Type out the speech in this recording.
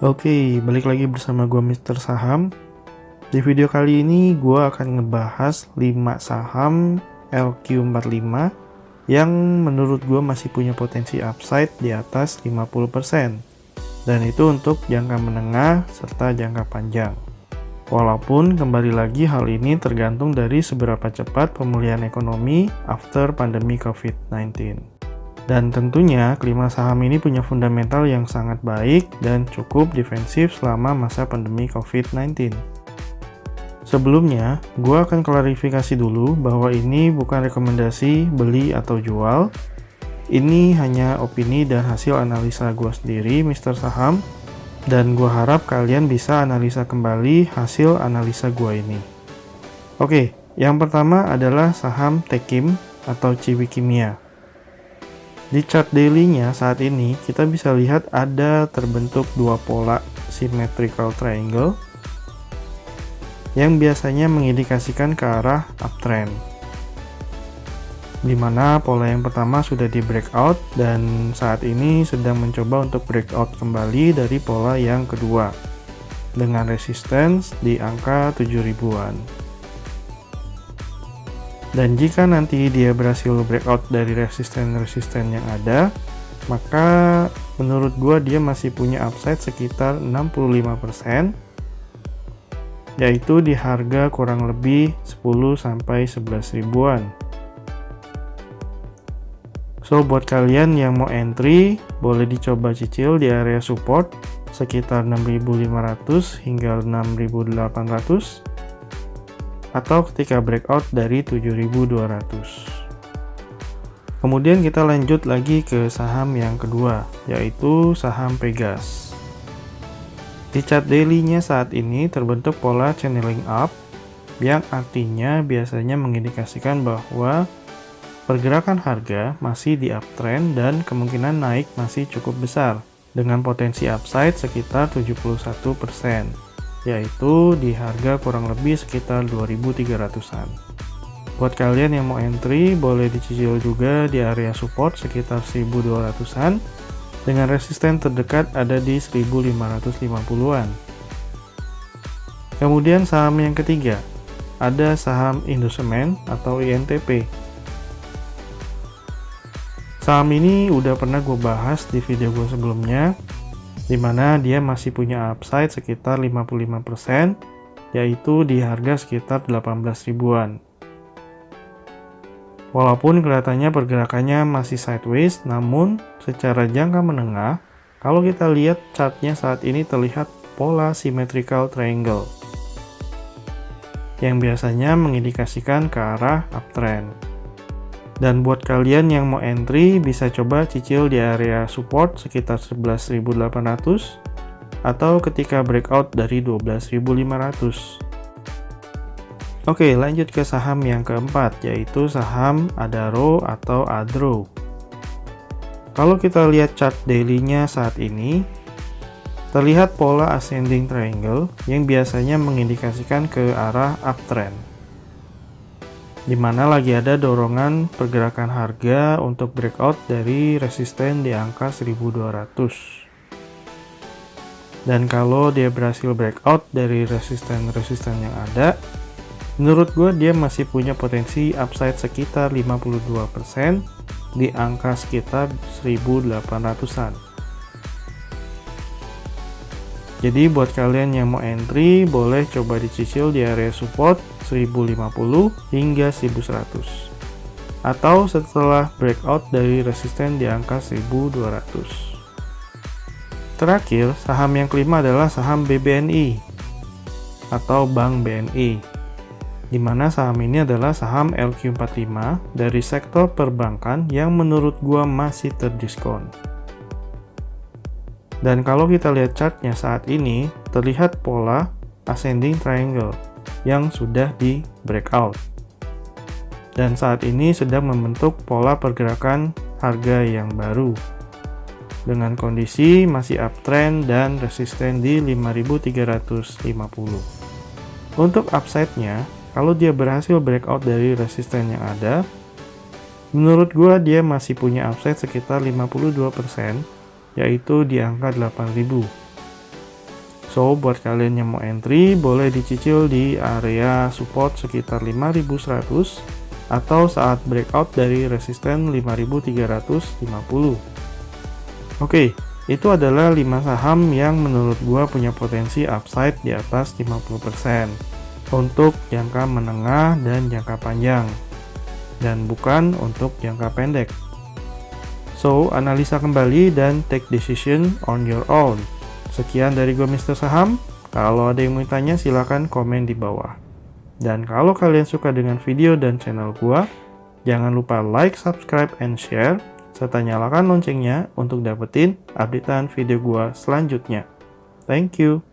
Oke, balik lagi bersama gue Mister Saham. Di video kali ini gue akan ngebahas 5 saham LQ45 yang menurut gue masih punya potensi upside di atas 50%. Dan itu untuk jangka menengah serta jangka panjang. Walaupun kembali lagi hal ini tergantung dari seberapa cepat pemulihan ekonomi after pandemi COVID-19. Dan tentunya kelima saham ini punya fundamental yang sangat baik dan cukup defensif selama masa pandemi COVID-19. Sebelumnya, gue akan klarifikasi dulu bahwa ini bukan rekomendasi beli atau jual. Ini hanya opini dan hasil analisa gue sendiri, Mister Saham, dan gue harap kalian bisa analisa kembali hasil analisa gue ini. Oke, yang pertama adalah saham Tekim atau Ciwi Kimia. Di chart daily-nya saat ini kita bisa lihat ada terbentuk dua pola symmetrical triangle yang biasanya mengindikasikan ke arah uptrend, dimana pola yang pertama sudah di breakout dan saat ini sedang mencoba untuk breakout kembali dari pola yang kedua dengan resistance di angka 7000-an. Dan jika nanti dia berhasil breakout dari resisten-resisten yang ada, maka menurut gua dia masih punya upside sekitar 65%, yaitu di harga kurang lebih 10-11 ribuan. So buat kalian yang mau entry, boleh dicoba cicil di area support sekitar 6.500 hingga 6.800, atau ketika breakout dari 7.200. Kemudian kita lanjut lagi ke saham yang kedua, yaitu saham Pegas. Di chart daily-nya saat ini terbentuk pola channeling up, yang artinya biasanya mengindikasikan bahwa pergerakan harga masih di uptrend dan kemungkinan naik masih cukup besar, dengan potensi upside sekitar 71%. Yaitu di harga kurang lebih sekitar 2.300-an. Buat kalian yang mau entry, boleh dicicil juga di area support sekitar 1.200-an, dengan resisten terdekat ada di 1.550-an. Kemudian saham yang ketiga, ada saham Indosemen atau INTP. Saham ini udah pernah gue bahas di video gue sebelumnya, dimana dia masih punya upside sekitar 55%, yaitu di harga sekitar 18 ribuan. Walaupun kelihatannya pergerakannya masih sideways, namun secara jangka menengah, kalau kita lihat chartnya saat ini terlihat pola symmetrical triangle, yang biasanya mengindikasikan ke arah uptrend. Dan buat kalian yang mau entry, bisa coba cicil di area support sekitar 11.800 atau ketika breakout dari 12.500. Oke, lanjut ke saham yang keempat, yaitu saham Adaro atau Adro. Kalau kita lihat chart daily-nya saat ini, terlihat pola ascending triangle yang biasanya mengindikasikan ke arah uptrend, di mana lagi ada dorongan pergerakan harga untuk breakout dari resisten di angka 1200. Dan kalau dia berhasil breakout dari resisten-resisten yang ada, menurut gue dia masih punya potensi upside sekitar 52% di angka sekitar 1800-an. Jadi buat kalian yang mau entry, boleh coba dicicil di area support 1050 hingga 1100, atau setelah breakout dari resisten di angka 1200. Terakhir, saham yang kelima adalah saham BBNI atau Bank BNI, di mana saham ini adalah saham LQ45 dari sektor perbankan yang menurut gua masih terdiskon. Dan kalau kita lihat chartnya saat ini, terlihat pola ascending triangle yang sudah di breakout. Dan saat ini sedang membentuk pola pergerakan harga yang baru, dengan kondisi masih uptrend dan resisten di 5.350. Untuk upside-nya, kalau dia berhasil breakout dari resisten yang ada, menurut gua dia masih punya upside sekitar 52%, yaitu di angka 8.000. So, buat kalian yang mau entry, boleh dicicil di area support sekitar 5100 atau saat breakout dari resisten 5350. Oke, itu adalah 5 saham yang menurut gua punya potensi upside di atas 50% untuk jangka menengah dan jangka panjang, dan bukan untuk jangka pendek. So, analisa kembali dan take decision on your own. Sekian dari gue Mr. Saham. Kalau ada yang mau tanya silahkan komen di bawah. Dan kalau kalian suka dengan video dan channel gue, jangan lupa like, subscribe, and share, serta nyalakan loncengnya untuk dapetin updatean video gue selanjutnya. Thank you.